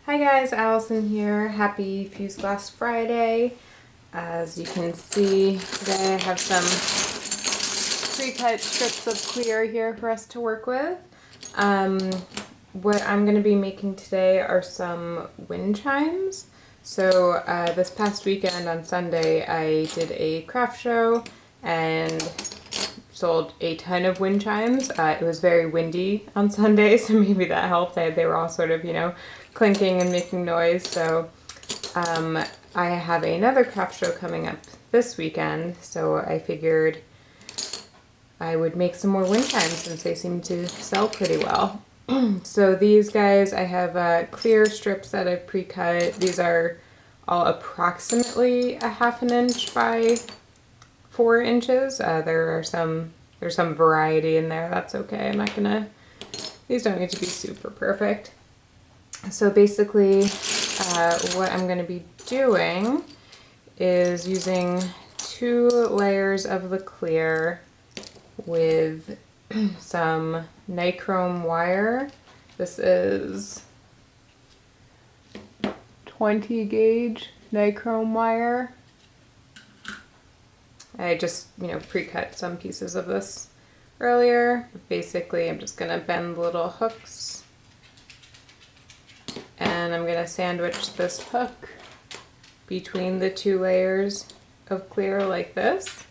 Hi guys, Allison here. Happy Fuse Glass Friday. As you can see, today I have some pre-cut strips of clear here for us to work with. What I'm going to be making today are some wind chimes. So this past weekend on Sunday I did a craft show and sold a ton of wind chimes. It was very windy on Sunday, so maybe that helped. They were all sort of, clinking and making noise. So I have another craft show coming up this weekend, so I figured I would make some more wind chimes since they seem to sell pretty well. So these guys, I have clear strips that I've pre-cut. These are all approximately a half an inch by 4 inches. There's some variety in there. That's okay. These don't need to be super perfect. So basically, what I'm going to be doing is using 2 layers of the clear with some nichrome wire. This is 20 gauge nichrome wire. I just, pre-cut some pieces of this earlier. Basically, I'm just going to bend little hooks. And I'm going to sandwich this hook between the 2 layers of clear like this.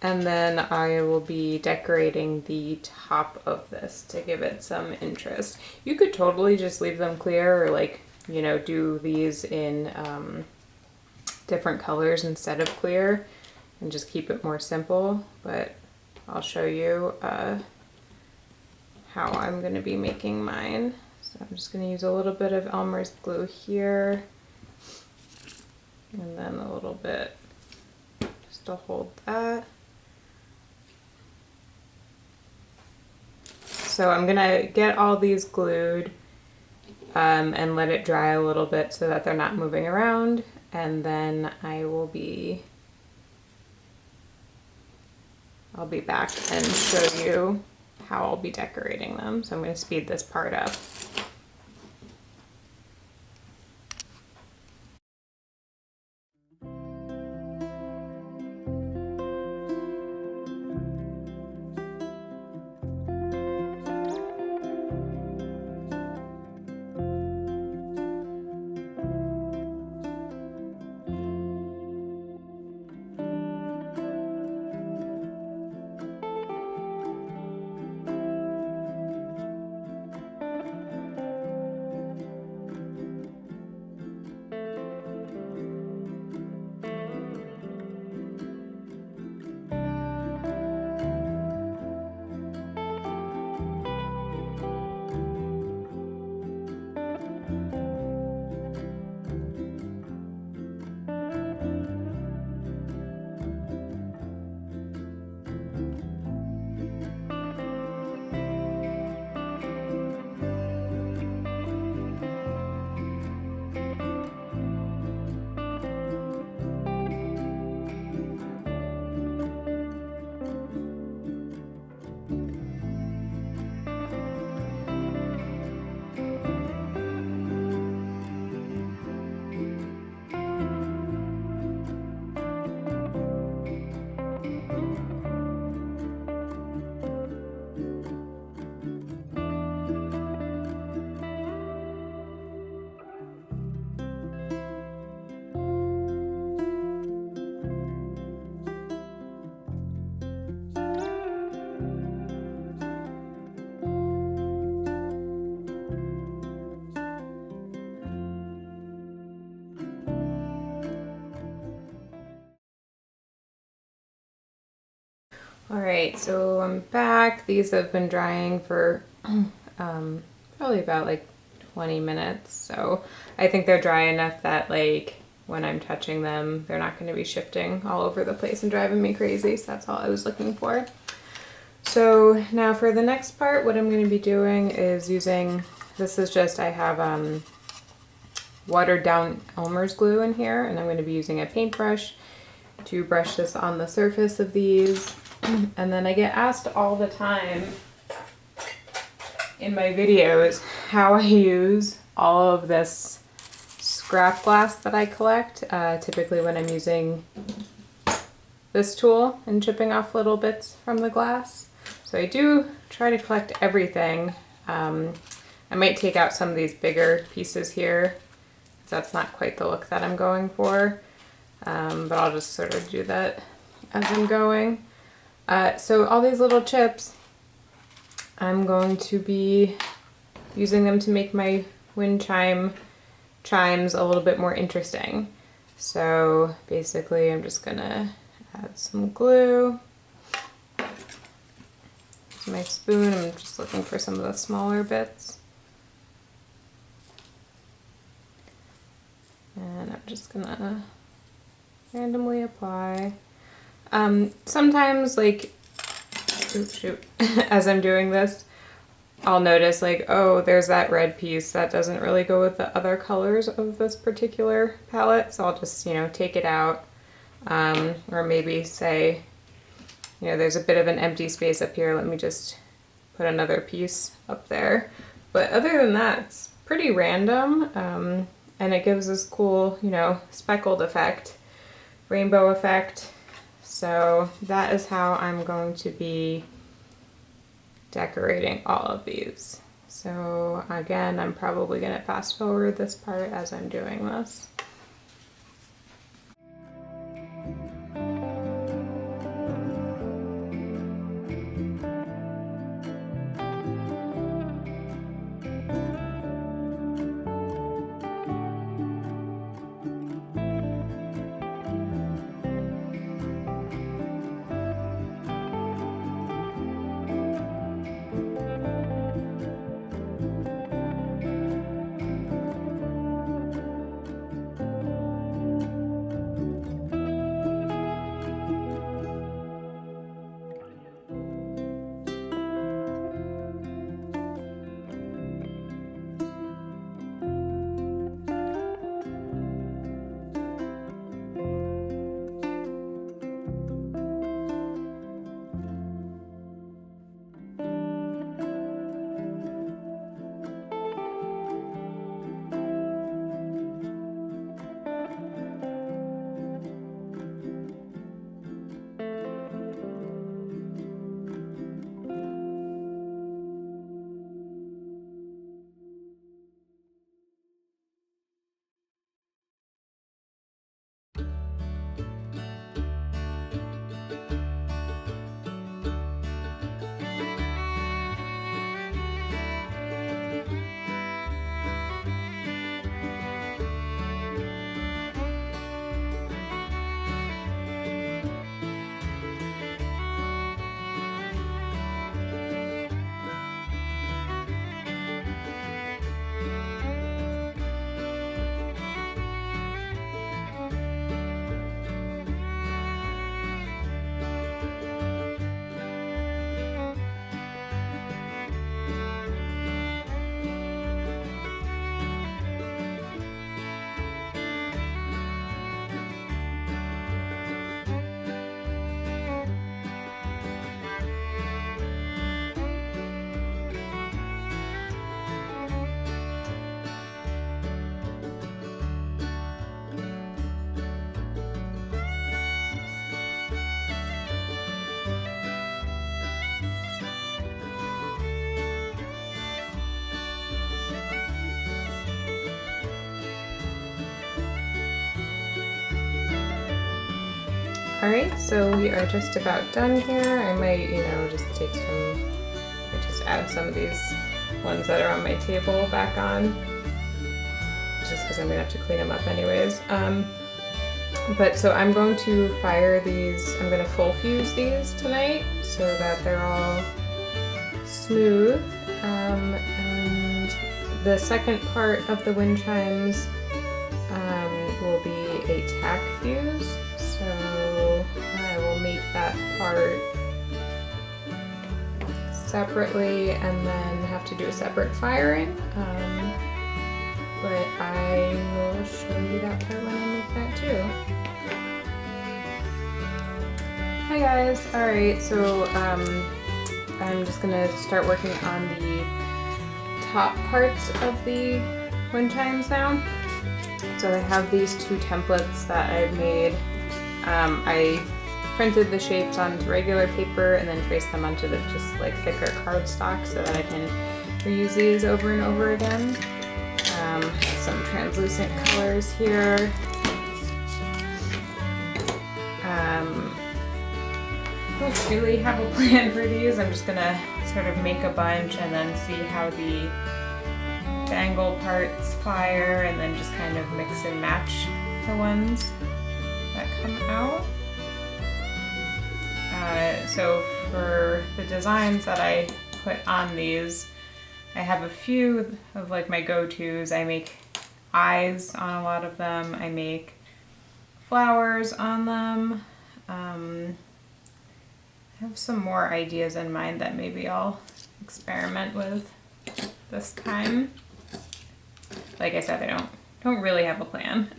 And then I will be decorating the top of this to give it some interest. You could totally just leave them clear or do these in different colors instead of clear and just keep it more simple. But I'll show you how I'm going to be making mine. So I'm just going to use a little bit of Elmer's glue here and then a little bit just to hold that. So I'm going to get all these glued and let it dry a little bit so that they're not moving around, and then I'll be back and show you how I'll be decorating them. So I'm going to speed this part up. Alright, so I'm back. These have been drying for probably about 20 minutes. So I think they're dry enough that when I'm touching them, they're not going to be shifting all over the place and driving me crazy. So that's all I was looking for. So now for the next part, what I'm going to be doing is using, I have watered down Elmer's glue in here, and I'm going to be using a paintbrush to brush this on the surface of these. And then I get asked all the time in my videos how I use all of this scrap glass that I collect, typically when I'm using this tool and chipping off little bits from the glass. So I do try to collect everything. I might take out some of these bigger pieces here, because that's not quite the look that I'm going for, but I'll just sort of do that as I'm going. So all these little chips, I'm going to be using them to make my wind chimes a little bit more interesting. So basically I'm just gonna add some glue. Here's my spoon, I'm just looking for some of the smaller bits. And I'm just gonna randomly apply. Sometimes, like, oops, shoot, as I'm doing this, I'll notice like, oh, there's that red piece that doesn't really go with the other colors of this particular palette. So I'll just, you know, take it out. Or maybe say, you know, there's a bit of an empty space up here. Let me just put another piece up there. But other than that, it's pretty random. And it gives this cool, you know, speckled effect, rainbow effect. So that is how I'm going to be decorating all of these. So again, I'm probably going to fast forward this part as I'm doing this. Alright, so we are just about done here. I might, you know, just take some, just add some of these ones that are on my table back on, just because I'm going to have to clean them up anyways. But so I'm going to fire these, I'm going to full fuse these tonight so that they're all smooth. And the second part of the wind chimes will be a tack fuse. So I will make that part separately and then have to do a separate firing. But I will show you that part when I make that too. Hi guys, alright, so I'm just gonna start working on the top parts of the wind chimes now. So I have these two templates that I've made. I printed the shapes onto regular paper and then traced them onto the just like thicker cardstock so that I can reuse these over and over again. Some translucent colors here. I don't really have a plan for these. I'm just gonna sort of make a bunch and then see how the angle parts fire and then just kind of mix and match the ones that come out. So for the designs that I put on these, I have a few of like my go-tos. I make eyes on a lot of them. I make flowers on them. I have some more ideas in mind that maybe I'll experiment with this time. Like I said, I don't really have a plan.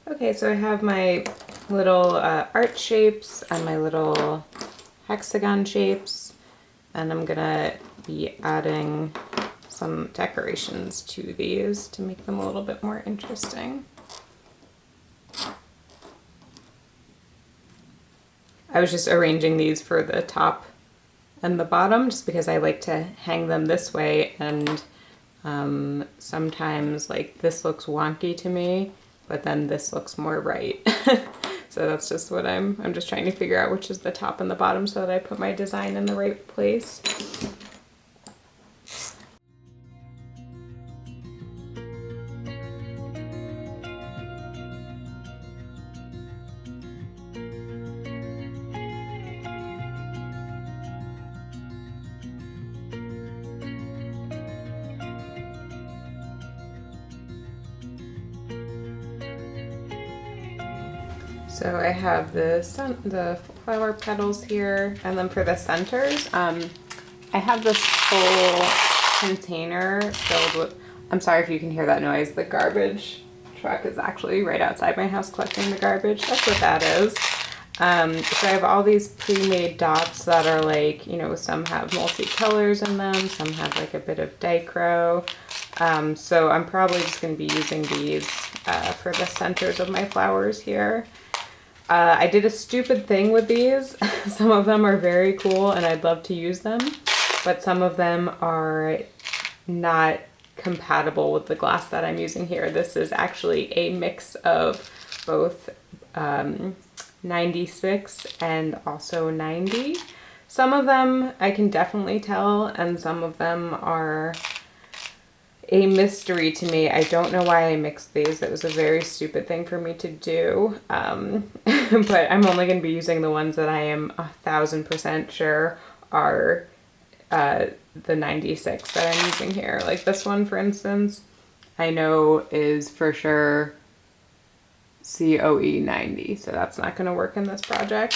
Okay, so I have my little art shapes and my little hexagon shapes, and I'm gonna be adding some decorations to these to make them a little bit more interesting. I was just arranging these for the top and the bottom just because I like to hang them this way, and sometimes like this looks wonky to me, but then this looks more right. So that's just what I'm just trying to figure out which is the top and the bottom so that I put my design in the right place. So I have the flower petals here, and then for the centers, I have this full container filled with, I'm sorry if you can hear that noise, the garbage truck is actually right outside my house collecting the garbage. That's what that is. So I have all these pre-made dots that are like, you know, some have multi-colors in them, some have like a bit of dichro. So I'm probably just going to be using these for the centers of my flowers here. I did a stupid thing with these. Some of them are very cool and I'd love to use them, but some of them are not compatible with the glass that I'm using here. This is actually a mix of both 96 and also 90. Some of them I can definitely tell, and some of them are a mystery to me. I don't know why I mixed these. That was a very stupid thing for me to do. But I'm only going to be using the ones that I am 1,000% sure are the 96 that I'm using here. Like this one, for instance, I know is for sure COE 90, so that's not going to work in this project.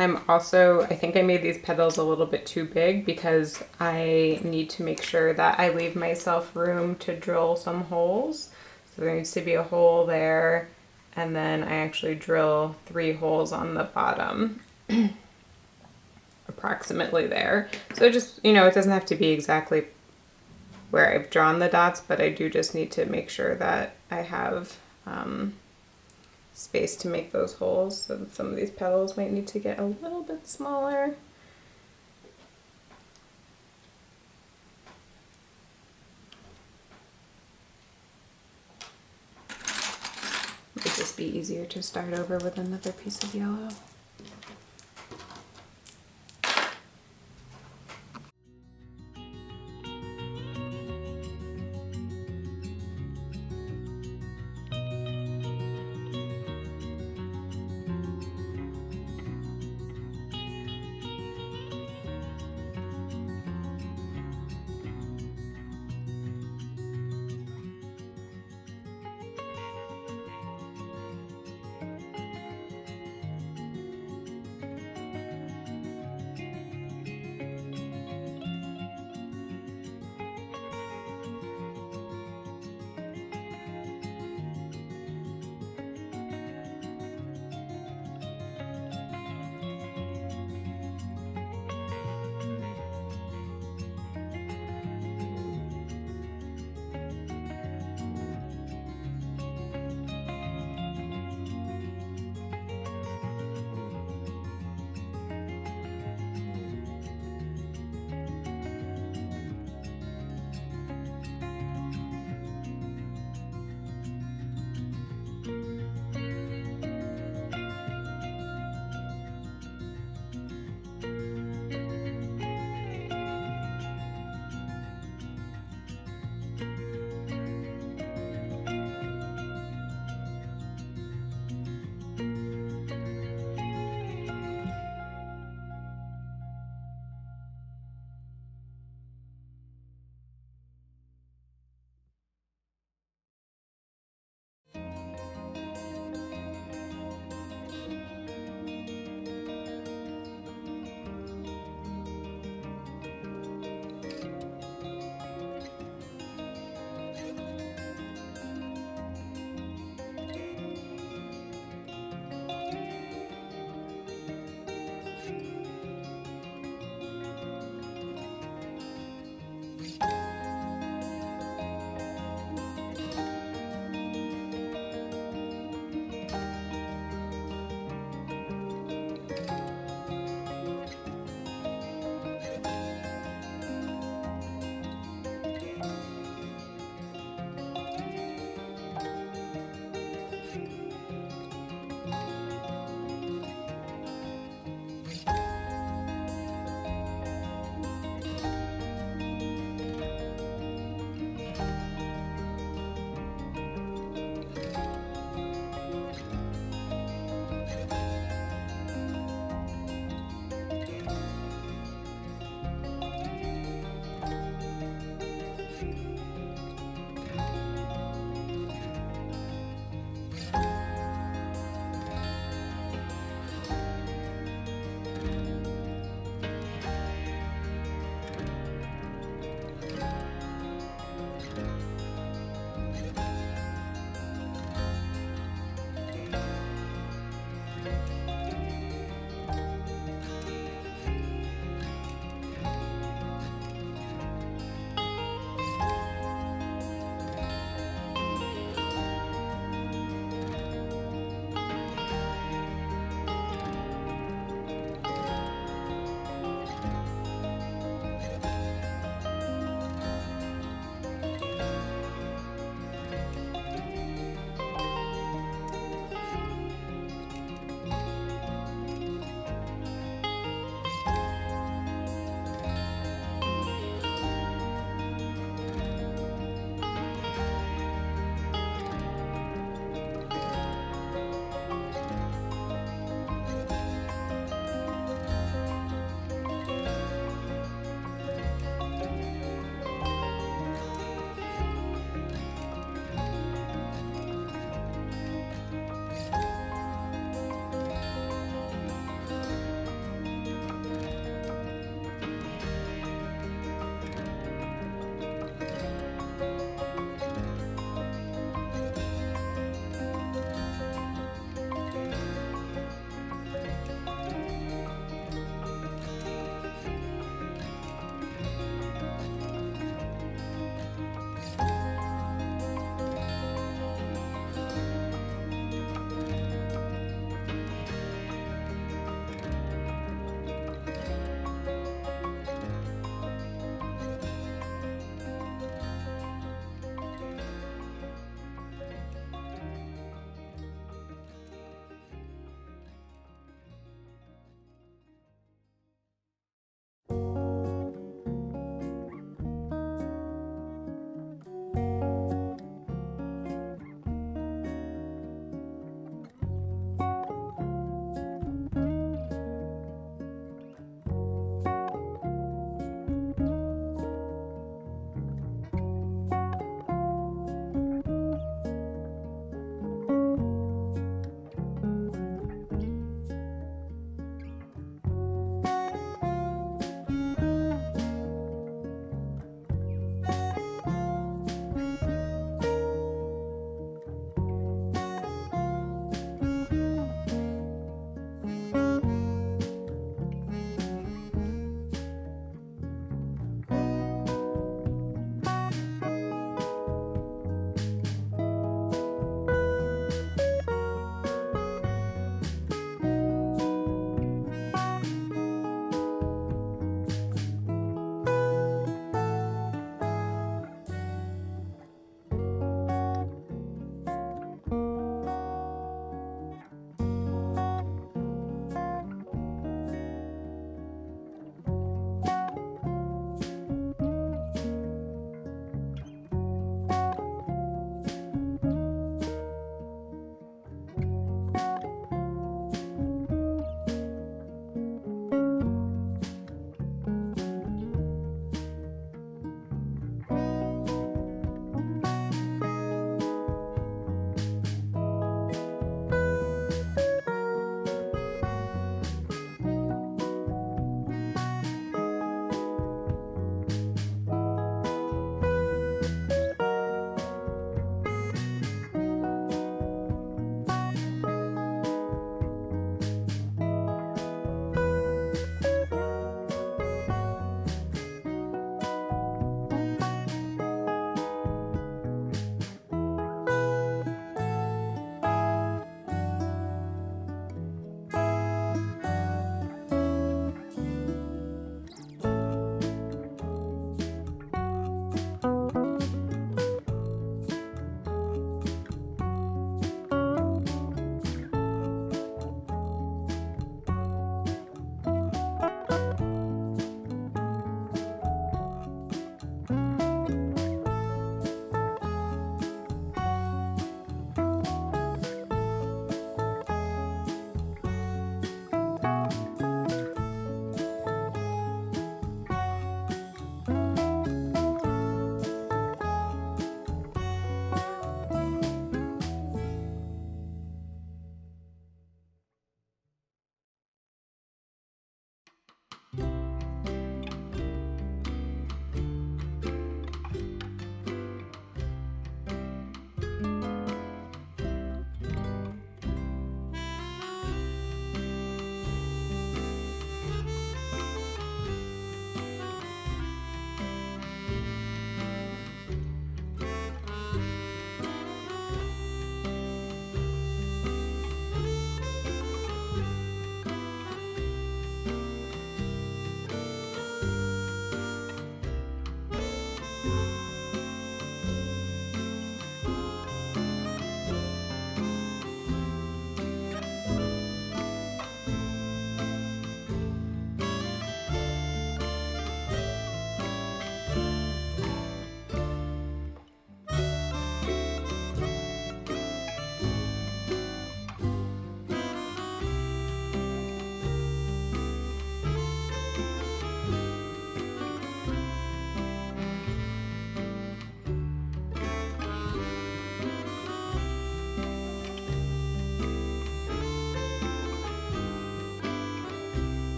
I think I made these petals a little bit too big because I need to make sure that I leave myself room to drill some holes. So there needs to be a hole there, and then I actually drill 3 holes on the bottom, approximately there. So just, you know, it doesn't have to be exactly where I've drawn the dots, but I do just need to make sure that I have space to make those holes. So some of these petals might need to get a little bit smaller. Might just be easier to start over with another piece of yellow.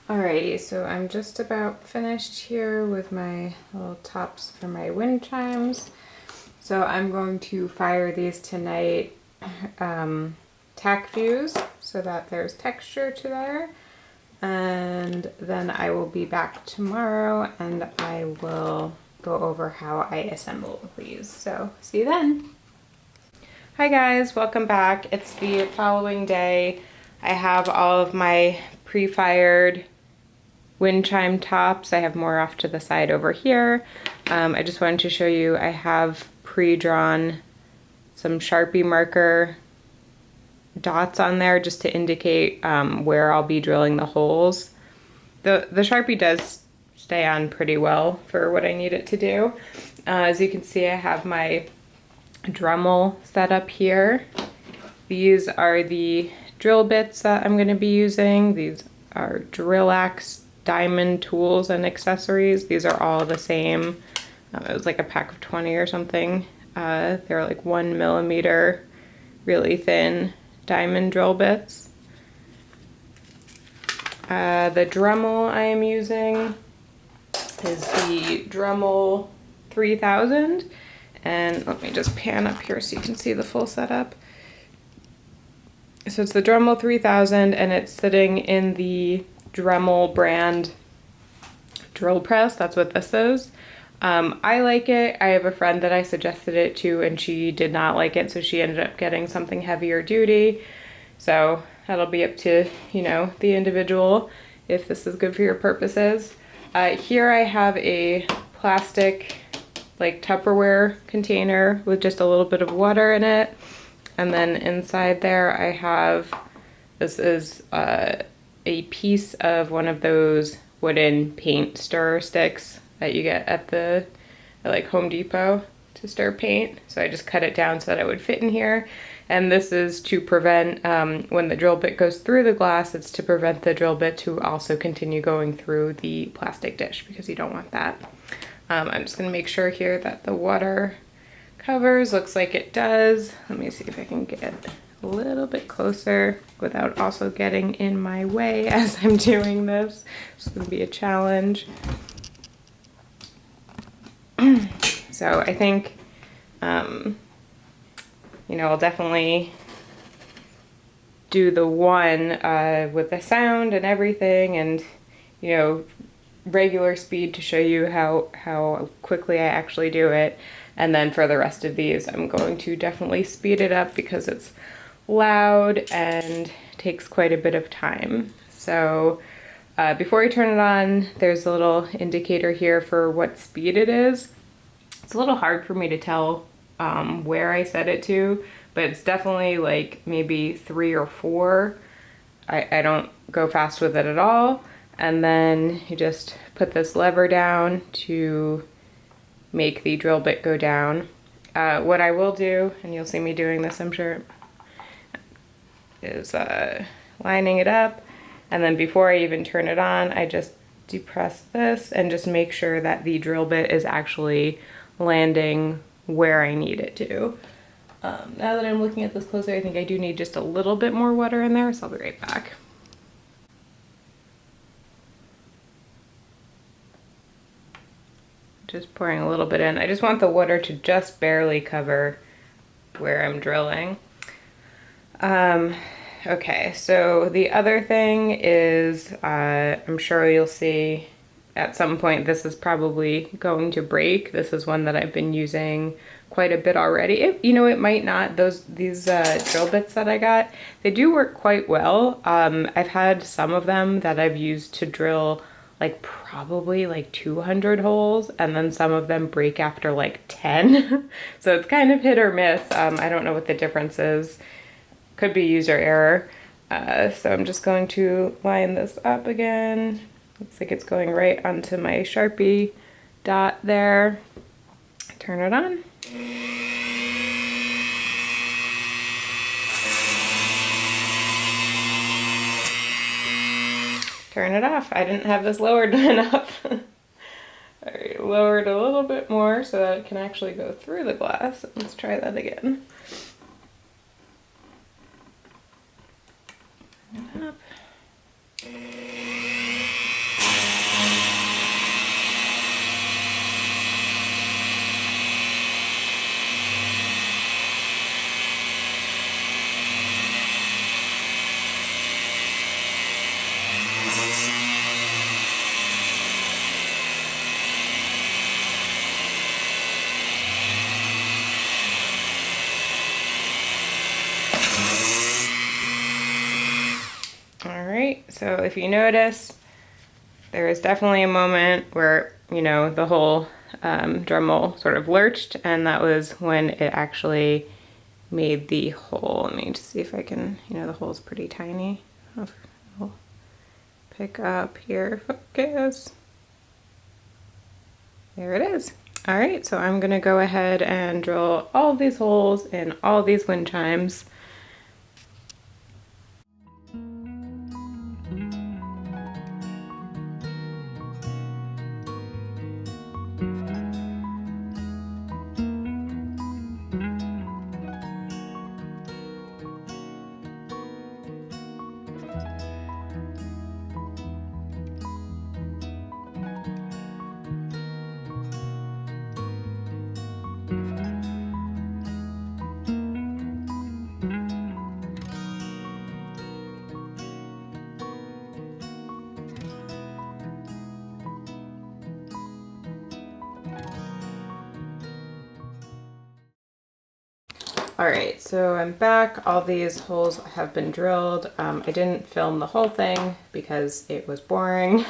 Alrighty, so I'm just about finished here with my little tops for my wind chimes. So I'm going to fire these tonight, tack fuse, so that there's texture to there. And then I will be back tomorrow and I will go over how I assemble these. So see you then. Hi guys, welcome back. It's the following day. I have all of my pre-fired wind chime tops. I have more off to the side over here. I just wanted to show you, I have pre-drawn some Sharpie marker dots on there just to indicate where I'll be drilling the holes. The Sharpie does stay on pretty well for what I need it to do. As you can see, I have my Dremel set up here. These are the drill bits that I'm going to be using. These are drill axe diamond tools and accessories. These are all the same. It was like a pack of 20 or something. They're like 1 millimeter, really thin diamond drill bits. The Dremel I am using is the Dremel 3000. And let me just pan up here so you can see the full setup. So it's the Dremel 3000 and it's sitting in the Dremel brand drill press. That's what this is. I like it. I have a friend that I suggested it to and she did not like it, so she ended up getting something heavier duty. So that'll be up to, you know, the individual if this is good for your purposes. Here I have a plastic like Tupperware container with just a little bit of water in it. And then inside there I have, this is a piece of one of those wooden paint stir sticks that you get at like Home Depot to stir paint. So I just cut it down so that it would fit in here. And this is to prevent, when the drill bit goes through the glass, it's to prevent the drill bit to also continue going through the plastic dish because you don't want that. I'm just gonna make sure here that the water covers, looks like it does. Let me see if I can get a little bit closer without also getting in my way as I'm doing this. It's gonna be a challenge. So I think, you know, I'll definitely do the one with the sound and everything and, you know, regular speed to show you how quickly I actually do it. And then for the rest of these, I'm going to definitely speed it up because it's loud and takes quite a bit of time. So before I turn it on, there's a little indicator here for what speed it is. It's a little hard for me to tell where I set it to, but it's definitely like maybe 3 or 4. I don't go fast with it at all. And then you just put this lever down to make the drill bit go down. What I will do, and you'll see me doing this I'm sure, is lining it up. And then before I even turn it on, I just depress this and just make sure that the drill bit is actually landing where I need it to. Now that I'm looking at this closer, I think I do need just a little bit more water in there, so I'll be right back. Just pouring a little bit in. I just want the water to just barely cover where I'm drilling. Okay, so the other thing is, I'm sure you'll see at some point this is probably going to break. This is one that I've been using quite a bit already. You know, it might not. These drill bits that I got, they do work quite well. I've had some of them that I've used to drill like probably like 200 holes, and then some of them break after like 10. So it's kind of hit or miss. I don't know what the difference is. Could be user error. So I'm just going to line this up again. Looks like it's going right onto my Sharpie dot there. Turn it on. Turn it off. I didn't have this lowered enough. Alright, lowered a little bit more so that it can actually go through the glass. Let's try that again. Turn it up. right, so if you notice, there is definitely a moment where, you know, the whole Dremel sort of lurched, and that was when it actually made the hole. Let me just see if I can, you know, the hole's pretty tiny. I'll pick up here, focus. There it is. All right, so I'm gonna go ahead and drill all of these holes in all these wind chimes. All right, so I'm back. All these holes have been drilled. I didn't film the whole thing because it was boring,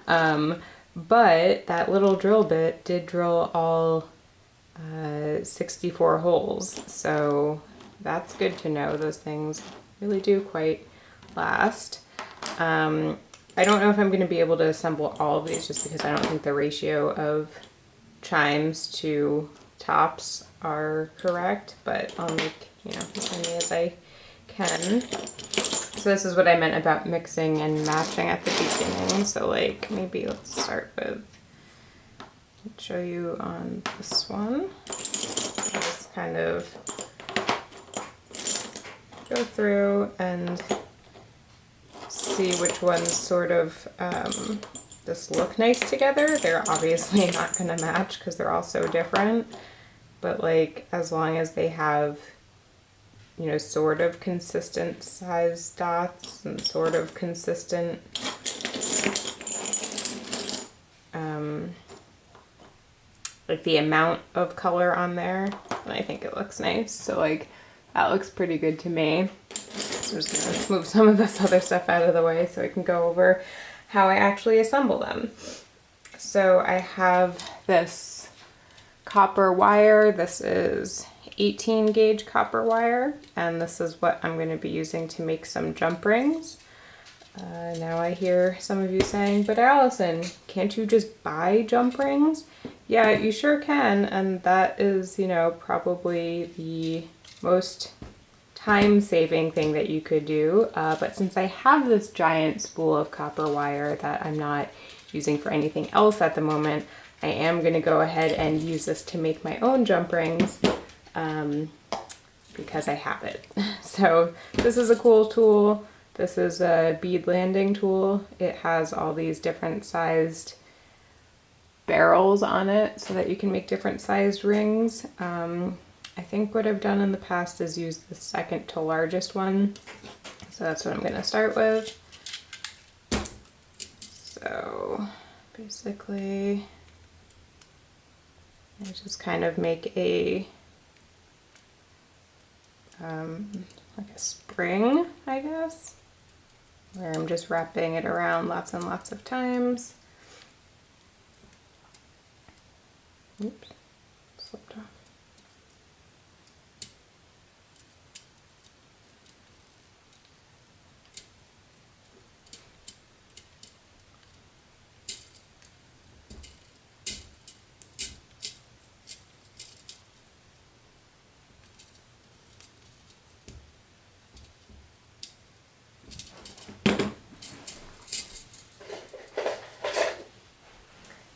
but that little drill bit did drill all 64 holes, so that's good to know. Those things really do quite last. I don't know if I'm going to be able to assemble all of these just because I don't think the ratio of chimes to tops are correct, but I'll make, you know, as many as I can. So this is what I meant about mixing and matching at the beginning. So like maybe let's start with, I'll show you on this one. Just kind of go through and see which ones sort of just look nice together. They're obviously not going to match because they're all so different, but like as long as they have, you know, sort of consistent size dots and sort of consistent like the amount of color on there, and I think it looks nice. So like that looks pretty good to me. So I'm just gonna move some of this other stuff out of the way so I can go over how I actually assemble them. So I have this copper wire. This is 18 gauge copper wire, and this is what I'm going to be using to make some jump rings. Now I hear some of you saying, but Allison, can't you just buy jump rings? Yeah, you sure can, and that is, you know, probably the most time-saving thing that you could do, but since I have this giant spool of copper wire that I'm not using for anything else at the moment, I am going to go ahead and use this to make my own jump rings because I have it. So this is a cool tool. This is a bead landing tool. It has all these different sized barrels on it so that you can make different sized rings. I think what I've done in the past is use the second to largest one. So that's what I'm going to start with. So basically, I just kind of make a like a spring, I guess, where I'm just wrapping it around lots and lots of times. Oops, slipped off.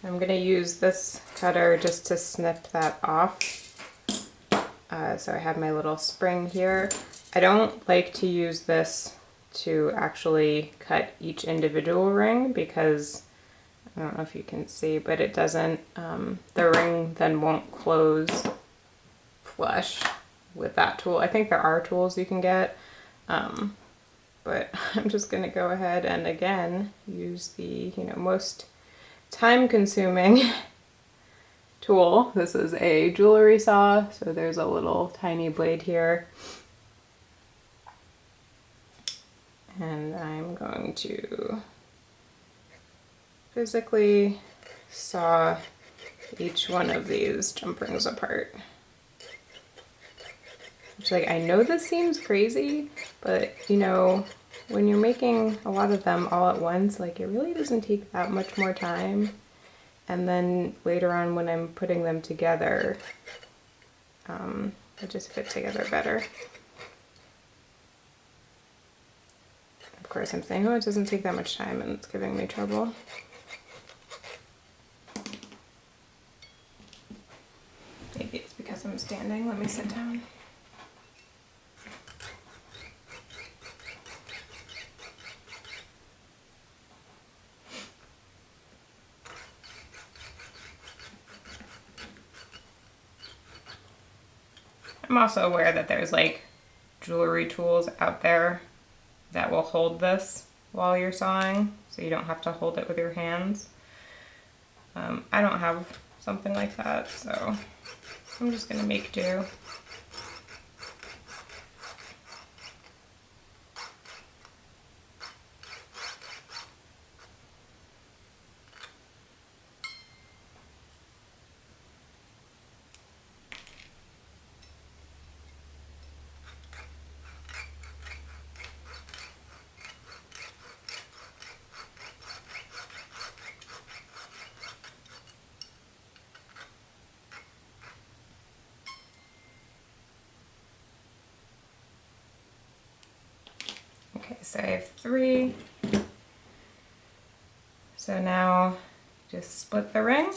I'm going to use this cutter just to snip that off. So I have my little spring here. I don't like to use this to actually cut each individual ring because I don't know if you can see, but it doesn't, the ring then won't close flush with that tool. I think there are tools you can get, but I'm just going to go ahead and again use the, you know, most time-consuming tool. This is a jewelry saw, so there's a little tiny blade here. And I'm going to physically saw each one of these jump rings apart. Which, like, I know this seems crazy, but you know, when you're making a lot of them all at once, like, it really doesn't take that much more time. And then later on when I'm putting them together, they just fit together better. Of course, I'm saying, oh, it doesn't take that much time, and it's giving me trouble. Maybe it's because I'm standing. Let me sit down. I'm also aware that there's like jewelry tools out there that will hold this while you're sawing, so you don't have to hold it with your hands. I don't have something like that, so I'm just gonna make do. Okay, so I have 3. So now just split the ring,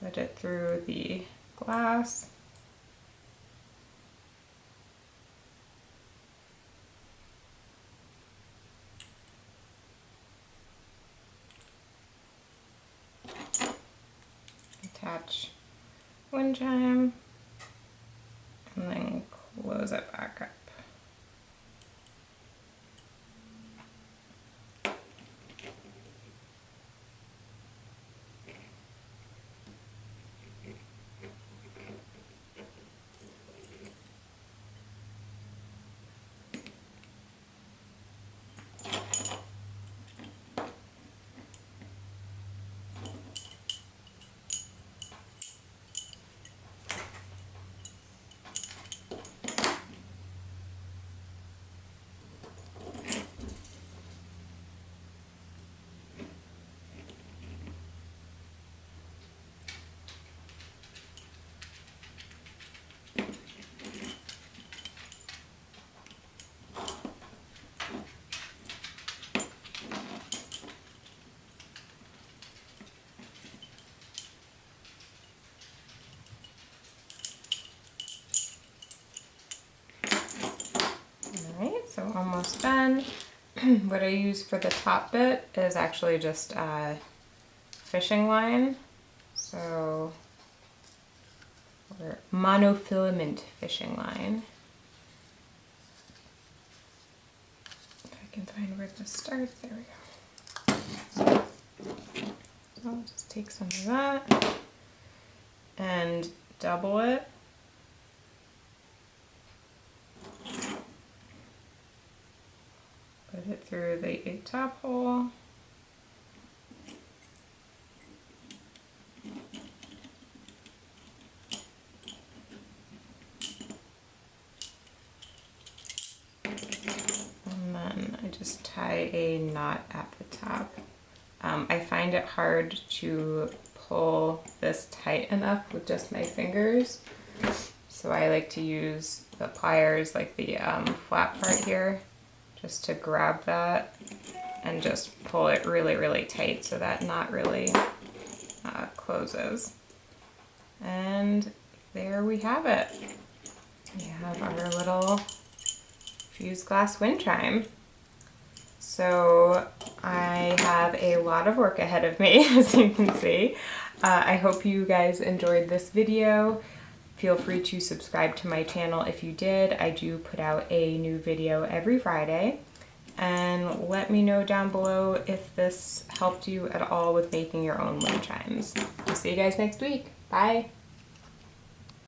put it through the glass, attach wind chime, and then close it back up. So almost done. What I use for the top bit is actually just fishing line. So, or monofilament fishing line. If I can find where this starts, there we go. So I'll just take some of that and double it. Put it through the top hole. And then I just tie a knot at the top. I find it hard to pull this tight enough with just my fingers. So I like to use the pliers, like the flat part here, just to grab that and just pull it really, really tight so that knot really closes. And there we have it. We have our little fused glass wind chime. So I have a lot of work ahead of me, as you can see. I hope you guys enjoyed this video. Feel free to subscribe to my channel if you did. I do put out a new video every Friday. And let me know down below if this helped you at all with making your own wind chimes. I'll see you guys next week. Bye!